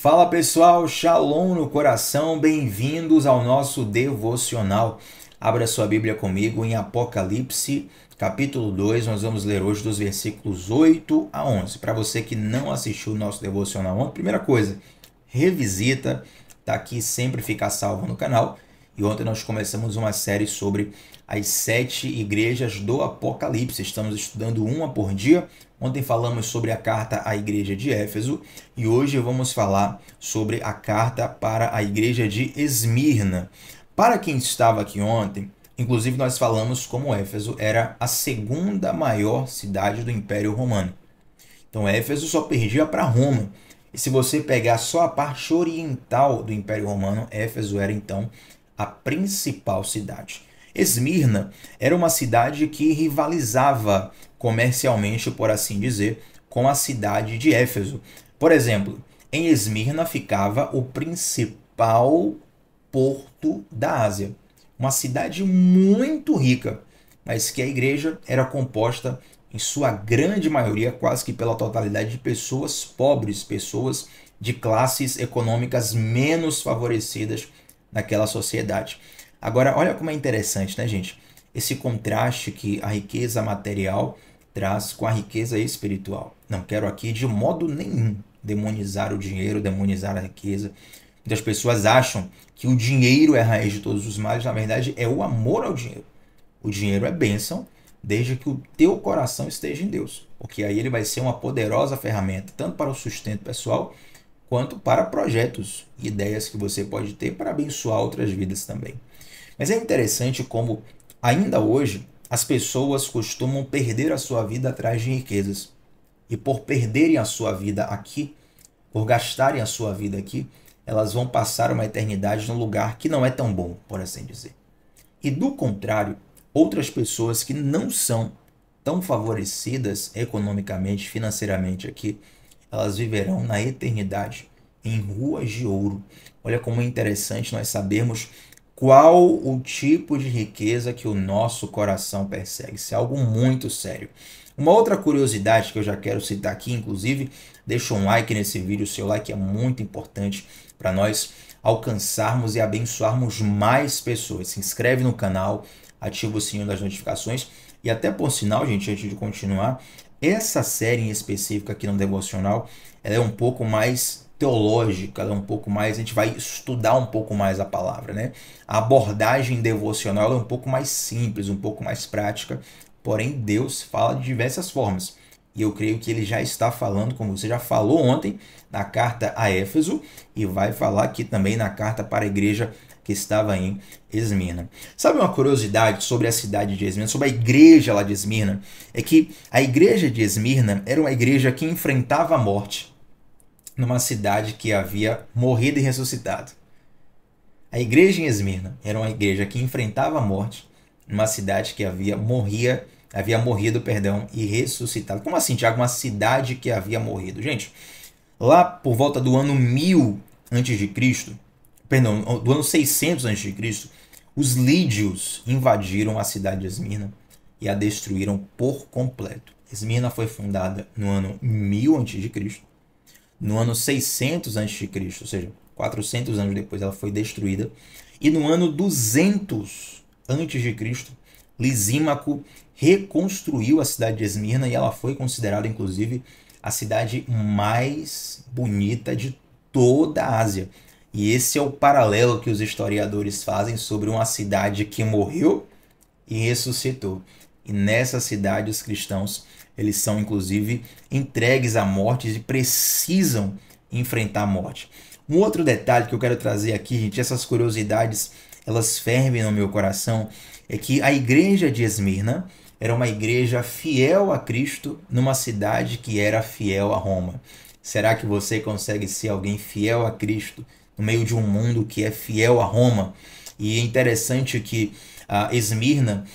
Fala pessoal, Shalom no coração, bem-vindos ao nosso devocional. Abra sua Bíblia comigo em Apocalipse, capítulo 2, nós vamos ler hoje dos versículos 8 a 11. Para você que não assistiu o nosso devocional ontem, primeira coisa, revisita, tá aqui, sempre fica salvo no canal. E ontem nós começamos uma série sobre as 7 igrejas do Apocalipse. Estamos estudando uma por dia. Ontem falamos sobre a carta à igreja de Éfeso e hoje vamos falar sobre a carta para a igreja de Esmirna. Para quem estava aqui ontem, inclusive nós falamos como Éfeso era a segunda maior cidade do Império Romano. Então Éfeso só perdia para Roma. E se você pegar só a parte oriental do Império Romano, Éfeso era então a principal cidade. Esmirna era uma cidade que rivalizava comercialmente, por assim dizer, com a cidade de Éfeso. Por exemplo, em Esmirna ficava o principal porto da Ásia, uma cidade muito rica, mas que a igreja era composta, em sua grande maioria, quase que pela totalidade, de pessoas pobres, pessoas de classes econômicas menos favorecidas naquela sociedade. Agora, olha como é interessante, né, gente? Esse contraste que a riqueza material traz com a riqueza espiritual. Não quero aqui de modo nenhum demonizar o dinheiro, demonizar a riqueza. Muitas pessoas acham que o dinheiro é a raiz de todos os males. Na verdade, é o amor ao dinheiro. O dinheiro é bênção, desde que o teu coração esteja em Deus. Porque aí ele vai ser uma poderosa ferramenta, tanto para o sustento pessoal, quanto para projetos e ideias que você pode ter para abençoar outras vidas também. Mas é interessante como, ainda hoje, as pessoas costumam perder a sua vida atrás de riquezas. E por perderem a sua vida aqui, por gastarem a sua vida aqui, elas vão passar uma eternidade num lugar que não é tão bom, por assim dizer. E do contrário, outras pessoas que não são tão favorecidas economicamente, financeiramente aqui, elas viverão na eternidade em ruas de ouro. Olha como é interessante nós sabermos qual o tipo de riqueza que o nosso coração persegue. Isso é algo muito sério. Uma outra curiosidade que eu já quero citar aqui, inclusive, deixa um like nesse vídeo. O seu like é muito importante para nós alcançarmos e abençoarmos mais pessoas. Se inscreve no canal, ativa o sininho das notificações. E até por sinal, gente, antes de continuar, essa série em específico aqui no Devocional, ela é um pouco mais teológica, ela é um pouco mais, a gente vai estudar um pouco mais a palavra, né? A abordagem devocional é um pouco mais simples, um pouco mais prática, porém Deus fala de diversas formas. E eu creio que ele já está falando, como você já falou ontem, na carta a Éfeso, e vai falar aqui também na carta para a igreja que estava em Esmirna. Sabe uma curiosidade sobre a cidade de Esmirna, sobre a igreja lá de Esmirna? É que a igreja de Esmirna era uma igreja que enfrentava a morte numa cidade que havia morrido e ressuscitado. A igreja em Esmirna era uma igreja que enfrentava a morte numa cidade que havia morrido, e ressuscitado. Como assim, Tiago? Uma cidade que havia morrido. Gente, lá por volta do ano 1000 a.C., perdão, do ano 600 a.C., os lídios invadiram a cidade de Esmirna e a destruíram por completo. Esmirna foi fundada no ano 1000 a.C., no ano 600 a.C., ou seja, 400 anos depois ela foi destruída, e no ano 200 a.C., Lisímaco reconstruiu a cidade de Esmirna e ela foi considerada, inclusive, a cidade mais bonita de toda a Ásia. E esse é o paralelo que os historiadores fazem sobre uma cidade que morreu e ressuscitou. E nessa cidade os cristãos, eles são inclusive entregues à morte e precisam enfrentar a morte. Um outro detalhe que eu quero trazer aqui, gente, essas curiosidades, elas fervem no meu coração, é que a igreja de Esmirna era uma igreja fiel a Cristo numa cidade que era fiel a Roma. Será que você consegue ser alguém fiel a Cristo no meio de um mundo que é fiel a Roma? E é interessante que Esmirna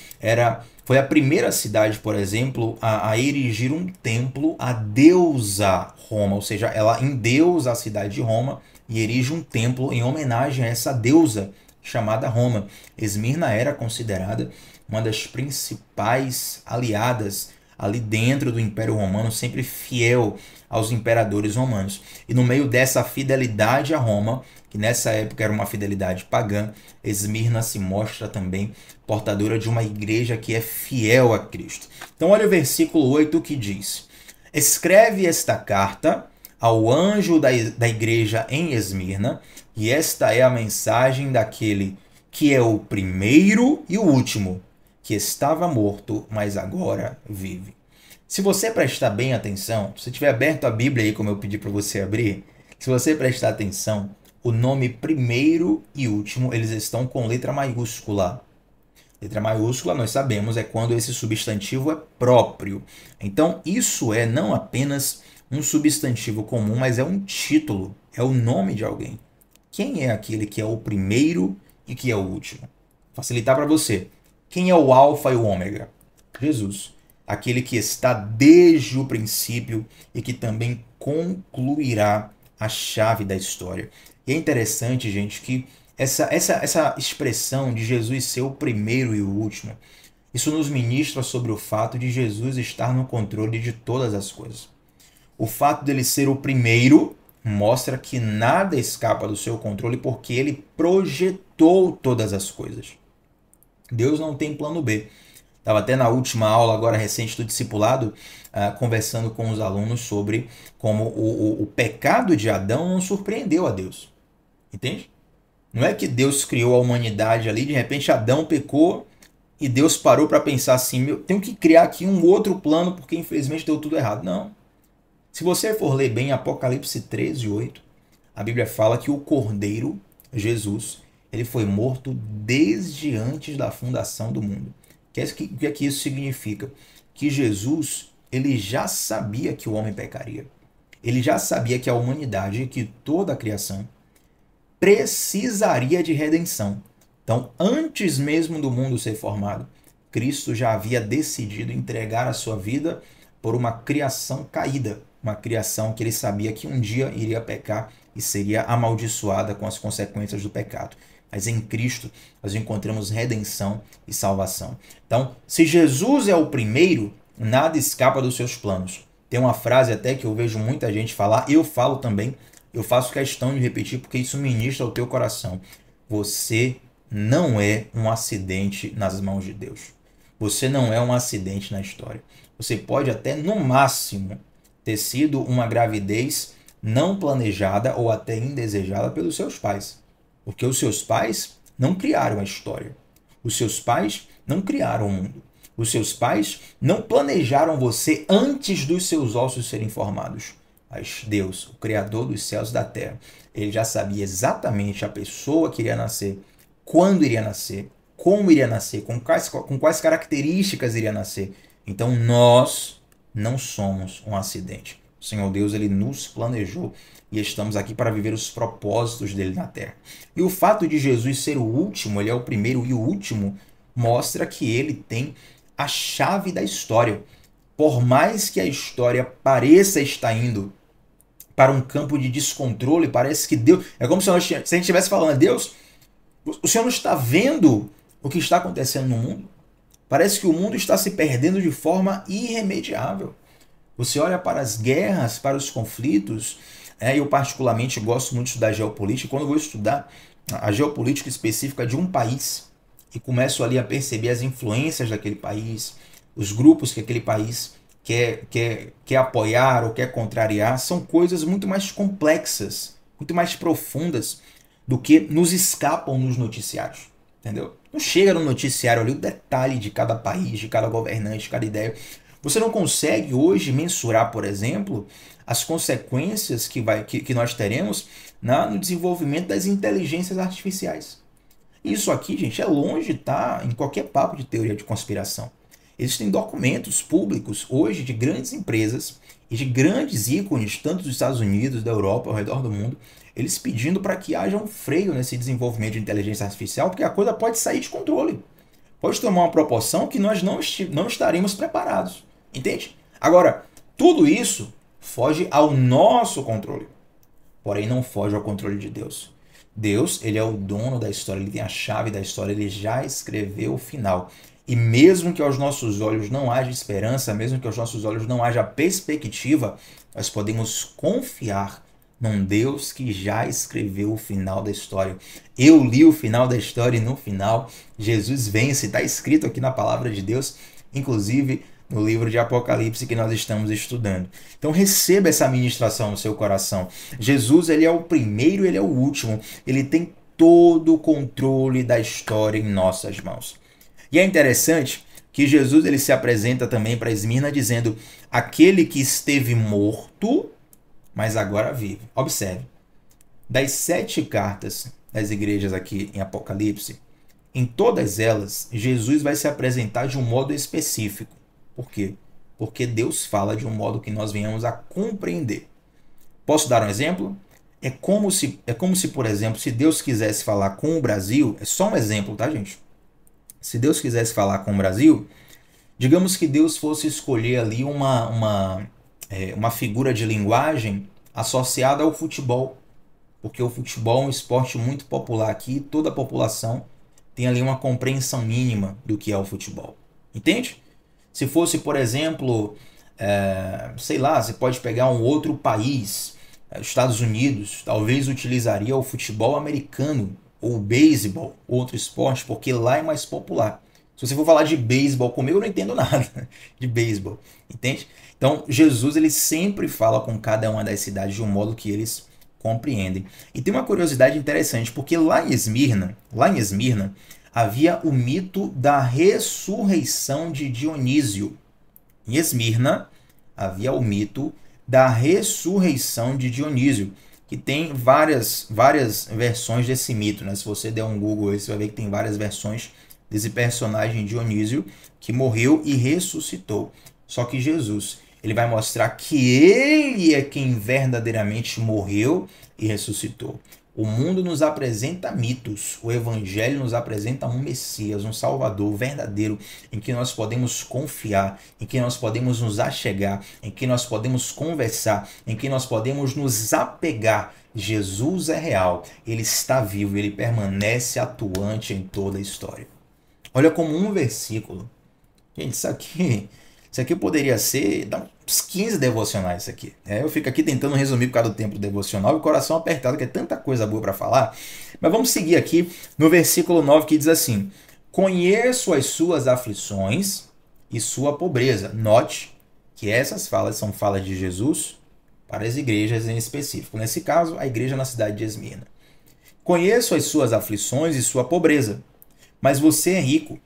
foi a primeira cidade, por exemplo, a erigir um templo à deusa Roma, ou seja, ela endeusa a cidade de Roma e erige um templo em homenagem a essa deusa chamada Roma. Esmirna era considerada uma das principais aliadas ali dentro do Império Romano, sempre fiel aos imperadores romanos. E no meio dessa fidelidade a Roma, que nessa época era uma fidelidade pagã, Esmirna se mostra também portadora de uma igreja que é fiel a Cristo. Então olha o versículo 8 que diz: escreve esta carta ao anjo da igreja em Esmirna, e esta é a mensagem daquele que é o primeiro e o último, que estava morto, mas agora vive. Se você prestar bem atenção, se tiver aberto a Bíblia aí, como eu pedi para você abrir, se você prestar atenção, o nome primeiro e último, eles estão com letra maiúscula. Letra maiúscula, nós sabemos, é quando esse substantivo é próprio. Então, isso é não apenas um substantivo comum, mas é um título, é o nome de alguém. Quem é aquele que é o primeiro e que é o último? Facilitar para você. Quem é o alfa e o ômega? Jesus. Aquele que está desde o princípio e que também concluirá a chave da história. E é interessante, gente, que essa expressão de Jesus ser o primeiro e o último, isso nos ministra sobre o fato de Jesus estar no controle de todas as coisas. O fato dele ser o primeiro mostra que nada escapa do seu controle porque ele projetou todas as coisas. Deus não tem plano B. Estava até na última aula agora recente do discipulado, conversando com os alunos sobre como o pecado de Adão não surpreendeu a Deus. Entende? Não é que Deus criou a humanidade ali, de repente Adão pecou e Deus parou para pensar assim, eu tenho que criar aqui um outro plano porque infelizmente deu tudo errado. Não. Se você for ler bem Apocalipse 13:8, a Bíblia fala que o Cordeiro, Jesus, ele foi morto desde antes da fundação do mundo. O que é que isso significa? Que Jesus, ele já sabia que o homem pecaria. Ele já sabia que a humanidade, que toda a criação, precisaria de redenção. Então, antes mesmo do mundo ser formado, Cristo já havia decidido entregar a sua vida por uma criação caída, uma criação que ele sabia que um dia iria pecar e seria amaldiçoada com as consequências do pecado. Mas em Cristo nós encontramos redenção e salvação. Então, se Jesus é o primeiro, nada escapa dos seus planos. Tem uma frase até que eu vejo muita gente falar, eu falo também, eu faço questão de repetir porque isso ministra ao teu coração. Você não é um acidente nas mãos de Deus. Você não é um acidente na história. Você pode até, no máximo, ter sido uma gravidez não planejada ou até indesejada pelos seus pais. Porque os seus pais não criaram a história. Os seus pais não criaram o mundo. Os seus pais não planejaram você antes dos seus ossos serem formados. Mas Deus, o Criador dos céus e da terra, ele já sabia exatamente a pessoa que iria nascer, quando iria nascer, como iria nascer, com quais características iria nascer. Então nós não somos um acidente. O Senhor Deus, ele nos planejou e estamos aqui para viver os propósitos dele na terra. E o fato de Jesus ser o último, ele é o primeiro e o último, mostra que ele tem a chave da história. Por mais que a história pareça estar indo para um campo de descontrole, parece que Deus... É como se a gente estivesse falando, Deus, o Senhor não está vendo o que está acontecendo no mundo? Parece que o mundo está se perdendo de forma irremediável. Você olha para as guerras, para os conflitos, eu particularmente gosto muito de estudar geopolítica. Quando eu vou estudar a geopolítica específica de um país e começo ali a perceber as influências daquele país, os grupos que aquele país quer apoiar ou quer contrariar, são coisas muito mais complexas, muito mais profundas do que nos escapam nos noticiários, entendeu? Não chega no noticiário ali o detalhe de cada país, de cada governante, de cada ideia. Você não consegue hoje mensurar, por exemplo, as consequências que nós teremos no desenvolvimento das inteligências artificiais. Isso aqui, gente, é longe de estar em qualquer papo de teoria de conspiração. Existem documentos públicos hoje de grandes empresas e de grandes ícones, tanto dos Estados Unidos, da Europa, ao redor do mundo, eles pedindo para que haja um freio nesse desenvolvimento de inteligência artificial, porque a coisa pode sair de controle. Pode tomar uma proporção que nós não estaremos preparados. Entende? Agora, tudo isso foge ao nosso controle, porém não foge ao controle de Deus. Deus, ele é o dono da história, ele tem a chave da história, ele já escreveu o final. E mesmo que aos nossos olhos não haja esperança, mesmo que aos nossos olhos não haja perspectiva, nós podemos confiar num Deus que já escreveu o final da história. Eu li o final da história e no final Jesus vence. Está escrito aqui na palavra de Deus, inclusive no livro de Apocalipse que nós estamos estudando. Então receba essa ministração no seu coração. Jesus, ele é o primeiro, ele é o último. Ele tem todo o controle da história em nossas mãos. E é interessante que Jesus ele se apresenta também para Esmirna dizendo: aquele que esteve morto, mas agora vive. Observe, das 7 cartas das igrejas aqui em Apocalipse, em todas elas, Jesus vai se apresentar de um modo específico. Por quê? Porque Deus fala de um modo que nós venhamos a compreender. Posso dar um exemplo? É como se, por exemplo, se Deus quisesse falar com o Brasil, é só um exemplo, tá, gente? Se Deus quisesse falar com o Brasil, digamos que Deus fosse escolher ali uma figura de linguagem associada ao futebol, porque o futebol é um esporte muito popular aqui, toda a população tem ali uma compreensão mínima do que é o futebol. Entende? Se fosse, por exemplo, sei lá, você pode pegar um outro país, Estados Unidos, talvez utilizaria o futebol americano, ou o beisebol, outro esporte, porque lá é mais popular. Se você for falar de beisebol comigo, eu não entendo nada de beisebol, entende? Então, Jesus ele sempre fala com cada uma das cidades de um modo que eles compreendem. E tem uma curiosidade interessante, porque lá em Esmirna, havia o mito da ressurreição de Dionísio. Em Esmirna, havia o mito da ressurreição de Dionísio, que tem várias versões desse mito, né? Se você der um Google aí, você vai ver que tem várias versões desse personagem Dionísio que morreu e ressuscitou. Só que Jesus, ele vai mostrar que ele é quem verdadeiramente morreu e ressuscitou. O mundo nos apresenta mitos, o Evangelho nos apresenta um Messias, um Salvador verdadeiro, em que nós podemos confiar, em que nós podemos nos achegar, em que nós podemos conversar, em que nós podemos nos apegar. Jesus é real, ele está vivo, ele permanece atuante em toda a história. Olha como um versículo. Gente, isso aqui poderia ser... Dá uns 15 devocionais isso aqui. Eu fico aqui tentando resumir por causa do tempo devocional e o coração apertado, que é tanta coisa boa para falar. Mas vamos seguir aqui no versículo 9 que diz assim: conheço as suas aflições e sua pobreza. Note que essas falas são falas de Jesus para as igrejas em específico. Nesse caso, a igreja na cidade de Esmirna. Conheço as suas aflições e sua pobreza, mas você é rico.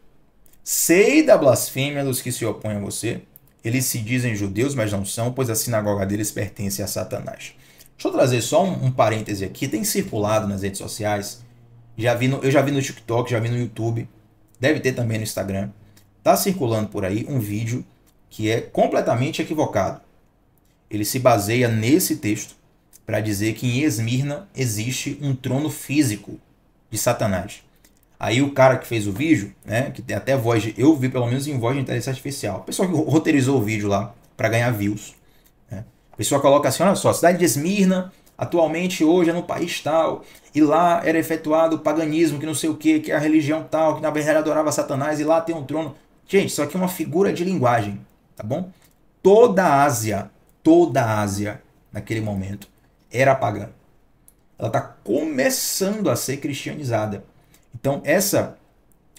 Sei da blasfêmia dos que se opõem a você. Eles se dizem judeus, mas não são, pois a sinagoga deles pertence a Satanás. Deixa eu trazer só um parêntese aqui. Tem circulado nas redes sociais. Eu já vi no TikTok, já vi no YouTube. Deve ter também no Instagram. Está circulando por aí um vídeo que é completamente equivocado. Ele se baseia nesse texto para dizer que em Esmirna existe um trono físico de Satanás. Aí o cara que fez o vídeo, né, que tem até voz de... Eu vi pelo menos em voz de inteligência artificial. O pessoal que roteirizou o vídeo lá para ganhar views. Né? A pessoa coloca assim, olha só, a cidade de Esmirna, atualmente hoje é no país tal, e lá era efetuado o paganismo, que não sei o que é a religião tal, que na verdade adorava Satanás, e lá tem um trono. Gente, isso aqui é uma figura de linguagem, tá bom? Toda a Ásia, naquele momento, era pagã. Ela está começando a ser cristianizada. Então, essa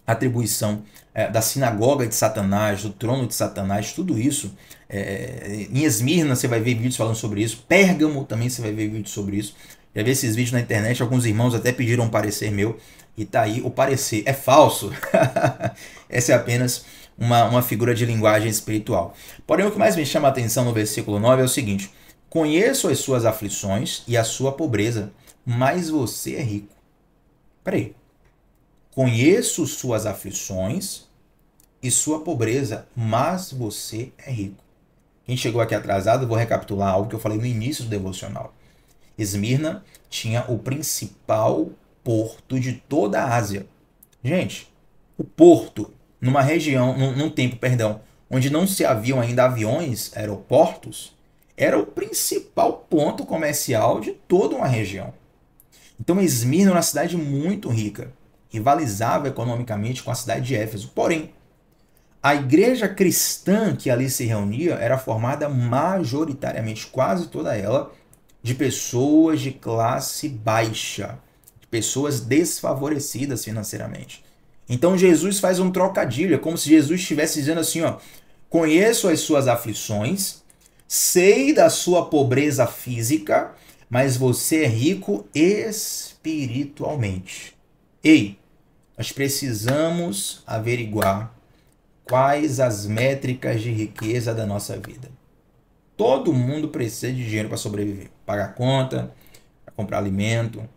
atribuição da sinagoga de Satanás, do trono de Satanás, tudo isso, em Esmirna você vai ver vídeos falando sobre isso, Pérgamo também você vai ver vídeos sobre isso. Já vi esses vídeos na internet, alguns irmãos até pediram um parecer meu, e tá aí o parecer. É falso. Essa é apenas uma figura de linguagem espiritual. Porém, o que mais me chama a atenção no versículo 9 é o seguinte: conheço as suas aflições e a sua pobreza, mas você é rico. Peraí. Conheço suas aflições e sua pobreza, mas você é rico. Quem chegou aqui atrasado, eu vou recapitular algo que eu falei no início do devocional. Esmirna tinha o principal porto de toda a Ásia. Gente, o porto, num tempo, onde não se haviam ainda aviões, aeroportos, era o principal ponto comercial de toda uma região. Então Esmirna é uma cidade muito rica. Rivalizava economicamente com a cidade de Éfeso. Porém, A igreja cristã que ali se reunia era formada majoritariamente, quase toda ela, de pessoas de classe baixa, de pessoas desfavorecidas financeiramente. Então Jesus faz um trocadilho, é como se Jesus estivesse dizendo assim, ó, conheço as suas aflições, sei da sua pobreza física, mas você é rico espiritualmente. Ei, nós precisamos averiguar quais as métricas de riqueza da nossa vida. Todo mundo precisa de dinheiro para sobreviver. Pagar conta, para comprar alimento,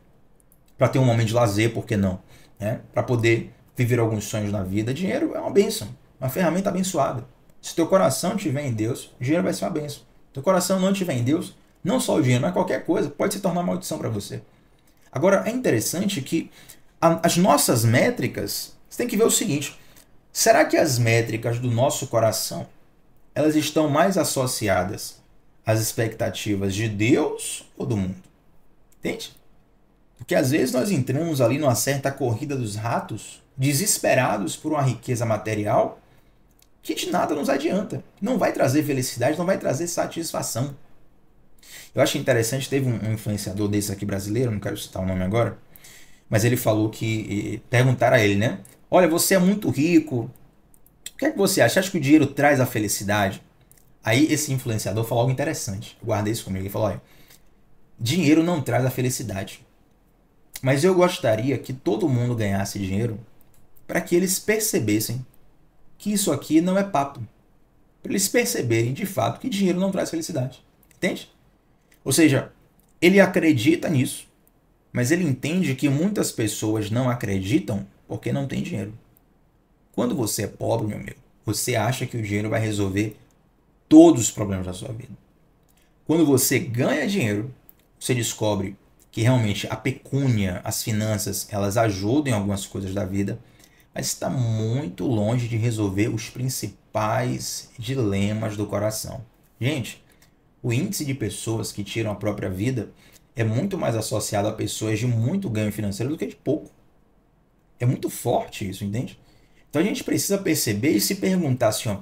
para ter um momento de lazer, por que não? Né? Para poder viver alguns sonhos na vida. Dinheiro é uma bênção, uma ferramenta abençoada. Se teu coração estiver em Deus, o dinheiro vai ser uma bênção. Se teu coração não estiver em Deus, não só o dinheiro, mas qualquer coisa pode se tornar maldição para você. Agora, é interessante que as nossas métricas, você tem que ver o seguinte, será que as métricas do nosso coração, elas estão mais associadas às expectativas de Deus ou do mundo? Entende? Porque às vezes nós entramos ali numa certa corrida dos ratos, desesperados por uma riqueza material, que de nada nos adianta. Não vai trazer felicidade, não vai trazer satisfação. Eu acho interessante, teve um influenciador desse aqui brasileiro, não quero citar o nome agora, mas ele falou que, perguntaram a ele, né? Olha, você é muito rico, o que é que você acha? Acha que o dinheiro traz a felicidade? Aí esse influenciador falou algo interessante, eu guardei isso comigo, ele falou, olha, dinheiro não traz a felicidade, mas eu gostaria que todo mundo ganhasse dinheiro para que eles percebessem que isso aqui não é papo, para eles perceberem de fato que dinheiro não traz felicidade, entende? Ou seja, ele acredita nisso, mas ele entende que muitas pessoas não acreditam porque não tem dinheiro. Quando você é pobre, meu amigo, você acha que o dinheiro vai resolver todos os problemas da sua vida. Quando você ganha dinheiro, você descobre que realmente a pecúnia, as finanças, elas ajudam em algumas coisas da vida, mas está muito longe de resolver os principais dilemas do coração. Gente, o índice de pessoas que tiram a própria vida é muito mais associado a pessoas de muito ganho financeiro do que de pouco. É muito forte isso, entende? Então a gente precisa perceber e se perguntar assim, ó,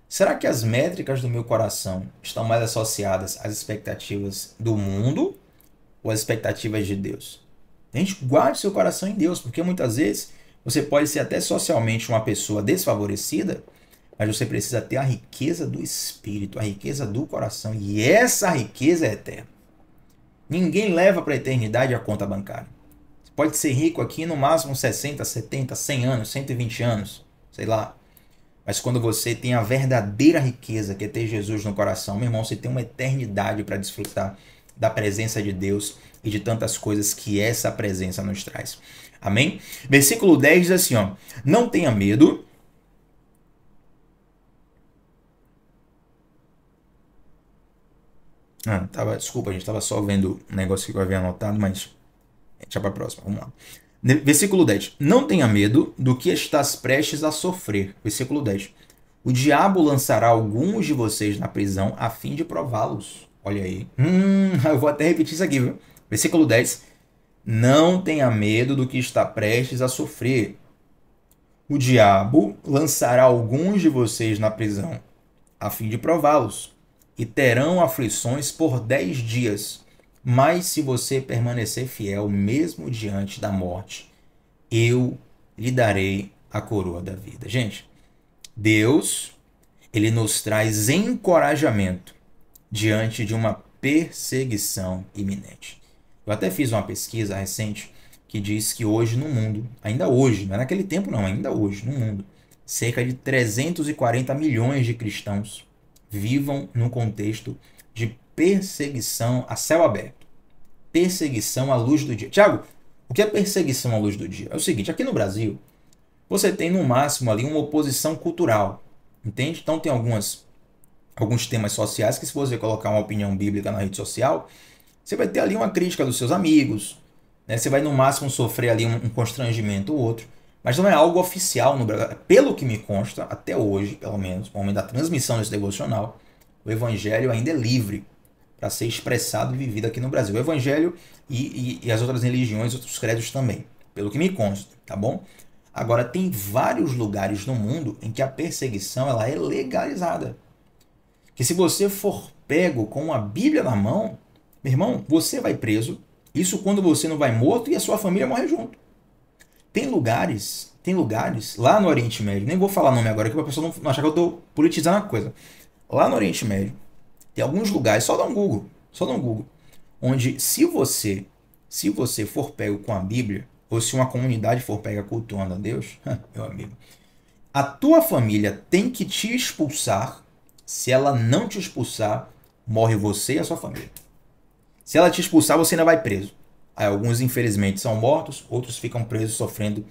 será que as métricas do meu coração estão mais associadas às expectativas do mundo ou às expectativas de Deus? A gente guarde seu coração em Deus, porque muitas vezes você pode ser até socialmente uma pessoa desfavorecida, mas você precisa ter a riqueza do espírito, a riqueza do coração. E essa riqueza é eterna. Ninguém leva para a eternidade a conta bancária. Você pode ser rico aqui no máximo 60, 70, 100 anos, 120 anos, sei lá. Mas quando você tem a verdadeira riqueza, que é ter Jesus no coração, meu irmão, você tem uma eternidade para desfrutar da presença de Deus e de tantas coisas que essa presença nos traz. Amém? Versículo 10 diz assim, ó, não tenha medo. Desculpa, a gente estava só vendo um negócio que eu havia anotado, mas deixa para a próxima, vamos lá. Versículo 10. Não tenha medo do que estás prestes a sofrer. Versículo 10. O diabo lançará alguns de vocês na prisão a fim de prová-los. Olha aí. Eu vou até repetir isso aqui, viu? Versículo 10. Não tenha medo do que está prestes a sofrer. O diabo lançará alguns de vocês na prisão a fim de prová-los. E terão aflições por 10 dias. Mas se você permanecer fiel, mesmo diante da morte, eu lhe darei a coroa da vida. Gente, Deus, ele nos traz encorajamento diante de uma perseguição iminente. Eu até fiz uma pesquisa recente que diz que hoje no mundo, ainda hoje, não é naquele tempo não, ainda hoje no mundo, cerca de 340 milhões de cristãos vivam no contexto de perseguição a céu aberto. Perseguição à luz do dia. Tiago, o que é perseguição à luz do dia? É o seguinte, aqui no Brasil, você tem no máximo ali uma oposição cultural, entende? Então tem alguns temas sociais que se você colocar uma opinião bíblica na rede social, você vai ter ali uma crítica dos seus amigos, né? Você vai no máximo sofrer ali um constrangimento ou outro, mas não é algo oficial no Brasil. Pelo que me consta, até hoje, pelo menos, no momento da transmissão desse devocional, o evangelho ainda é livre para ser expressado e vivido aqui no Brasil. O evangelho e as outras religiões, outros credos também, pelo que me consta, tá bom? Agora, tem vários lugares no mundo em que a perseguição ela é legalizada. Que se você for pego com uma Bíblia na mão, meu irmão, você vai preso. Isso quando você não vai morto e a sua família morre junto. Tem lugares lá no Oriente Médio, nem vou falar nome agora, que a pessoa não achar que eu estou politizando a coisa. Lá no Oriente Médio, tem alguns lugares, só dá um Google, onde se você for pego com a Bíblia, ou se uma comunidade for pega cultuando a Deus, meu amigo, a tua família tem que te expulsar. Se ela não te expulsar, morre você e a sua família. Se ela te expulsar, você ainda vai preso. Aí, alguns, infelizmente, são mortos, outros ficam presos sofrendo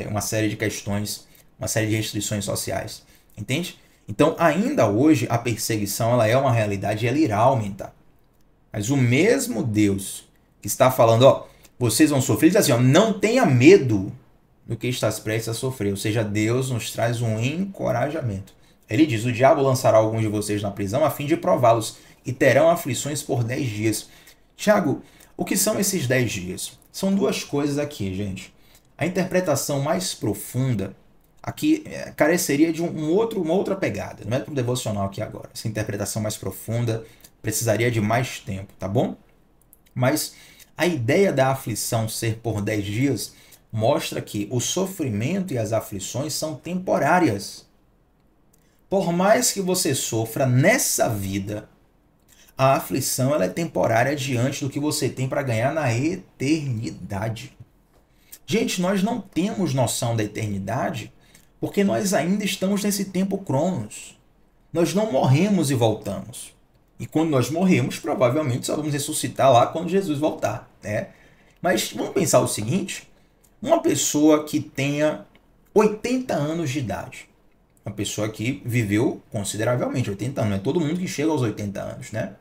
uma série de questões, uma série de restrições sociais. Entende? Então, ainda hoje, a perseguição ela é uma realidade e ela irá aumentar. Mas o mesmo Deus que está falando, ó, vocês vão sofrer, ele diz assim, ó, não tenha medo do que estás prestes a sofrer. Ou seja, Deus nos traz um encorajamento. Ele diz, o diabo lançará alguns de vocês na prisão a fim de prová-los e terão aflições por 10 dias. Tiago, o que são esses 10 dias? São duas coisas aqui, gente. A interpretação mais profunda aqui careceria de uma outra pegada. Não é para um devocional aqui agora. Essa interpretação mais profunda precisaria de mais tempo, tá bom? Mas a ideia da aflição ser por 10 dias mostra que o sofrimento e as aflições são temporárias. Por mais que você sofra nessa vida, a aflição ela é temporária diante do que você tem para ganhar na eternidade. Gente, nós não temos noção da eternidade porque nós ainda estamos nesse tempo cronos. Nós não morremos e voltamos. E quando nós morremos, provavelmente só vamos ressuscitar lá quando Jesus voltar, né? Mas vamos pensar o seguinte, uma pessoa que tenha 80 anos de idade, uma pessoa que viveu consideravelmente 80 anos, não é todo mundo que chega aos 80 anos, né?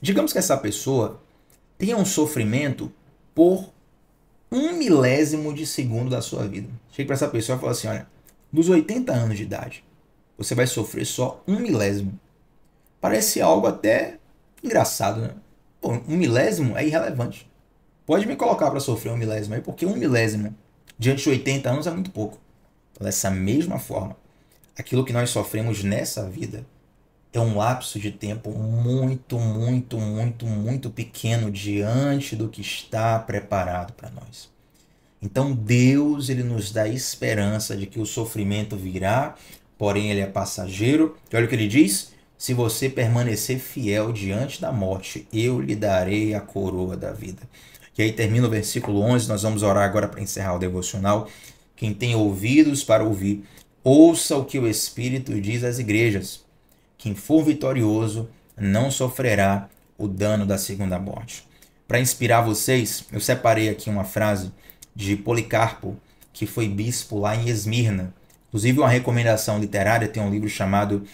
Digamos que essa pessoa tenha um sofrimento por 1 milésimo de segundo da sua vida. Chega para essa pessoa e fala assim, olha, dos 80 anos de idade, você vai sofrer só 1 milésimo. Parece algo até engraçado, né? Pô, 1 milésimo é irrelevante. Pode me colocar para sofrer 1 milésimo aí, porque 1 milésimo diante de 80 anos é muito pouco. Então, dessa mesma forma, aquilo que nós sofremos nessa vida é um lapso de tempo muito, muito, muito, muito pequeno diante do que está preparado para nós. Então Deus ele nos dá esperança de que o sofrimento virá, porém ele é passageiro. E olha o que ele diz, se você permanecer fiel diante da morte, eu lhe darei a coroa da vida. E aí termina o versículo 11, nós vamos orar agora para encerrar o devocional. Quem tem ouvidos para ouvir, ouça o que o Espírito diz às igrejas. Quem for vitorioso não sofrerá o dano da segunda morte. Para inspirar vocês, eu separei aqui uma frase de Policarpo, que foi bispo lá em Esmirna. Inclusive, uma recomendação literária, tem um livro chamado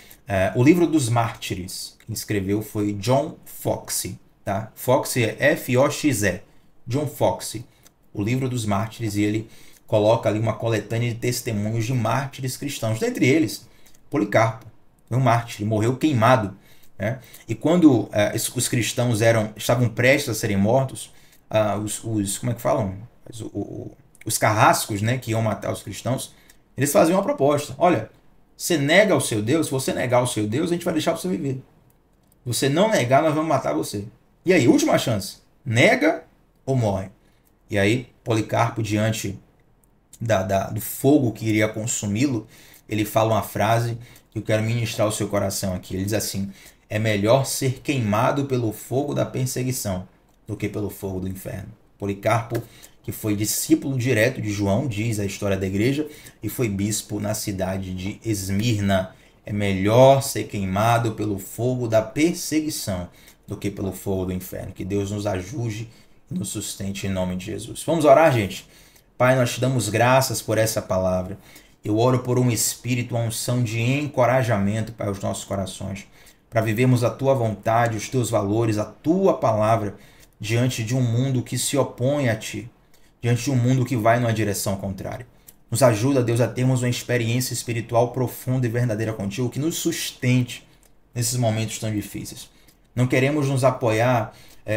O Livro dos Mártires. Quem escreveu foi John Foxe. Tá? Foxe é F-O-X-E. John Foxe, O Livro dos Mártires, e ele coloca ali uma coletânea de testemunhos de mártires cristãos. Dentre eles, Policarpo. Foi um mártir, ele morreu queimado, né? E quando os cristãos estavam prestes a serem mortos, como é que falam? Os carrascos, né, que iam matar os cristãos, eles faziam uma proposta. Olha, você nega o seu Deus, se você negar o seu Deus, a gente vai deixar você viver. Se você não negar, nós vamos matar você. E aí, última chance, nega ou morre? E aí, Policarpo, diante do fogo que iria consumi-lo, ele fala uma frase que eu quero ministrar ao seu coração aqui. Ele diz assim, é melhor ser queimado pelo fogo da perseguição do que pelo fogo do inferno. Policarpo, que foi discípulo direto de João, diz a história da igreja, e foi bispo na cidade de Esmirna. É melhor ser queimado pelo fogo da perseguição do que pelo fogo do inferno. Que Deus nos ajude e nos sustente em nome de Jesus. Vamos orar, gente? Pai, nós te damos graças por essa palavra. Eu oro por um espírito, uma unção de encorajamento para os nossos corações, para vivermos a tua vontade, os teus valores, a tua palavra, diante de um mundo que se opõe a ti, diante de um mundo que vai numa direção contrária. Nos ajuda, Deus, a termos uma experiência espiritual profunda e verdadeira contigo, que nos sustente nesses momentos tão difíceis. Não queremos nos apoiar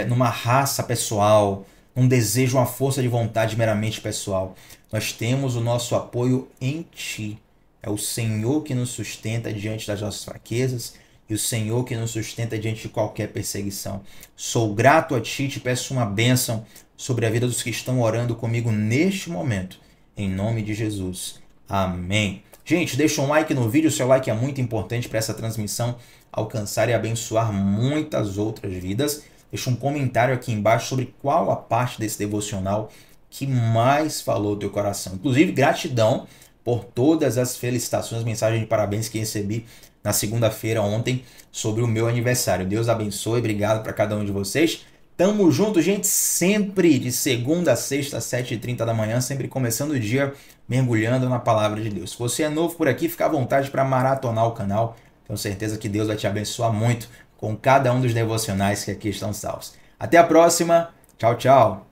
numa raça pessoal, um desejo, uma força de vontade meramente pessoal. Nós temos o nosso apoio em Ti. É o Senhor que nos sustenta diante das nossas fraquezas e o Senhor que nos sustenta diante de qualquer perseguição. Sou grato a Ti, te peço uma bênção sobre a vida dos que estão orando comigo neste momento. Em nome de Jesus. Amém. Gente, deixa um like no vídeo, o seu like é muito importante para essa transmissão alcançar e abençoar muitas outras vidas. Deixa um comentário aqui embaixo sobre qual a parte desse devocional que mais falou do teu coração. Inclusive, gratidão por todas as felicitações, mensagens de parabéns que recebi na segunda-feira ontem sobre o meu aniversário. Deus abençoe, obrigado para cada um de vocês. Tamo junto, gente, sempre de segunda a sexta, às 7h30 da manhã, sempre começando o dia mergulhando na palavra de Deus. Se você é novo por aqui, fica à vontade para maratonar o canal. Tenho certeza que Deus vai te abençoar muito com cada um dos devocionais que aqui estão salvos. Até a próxima. Tchau, tchau.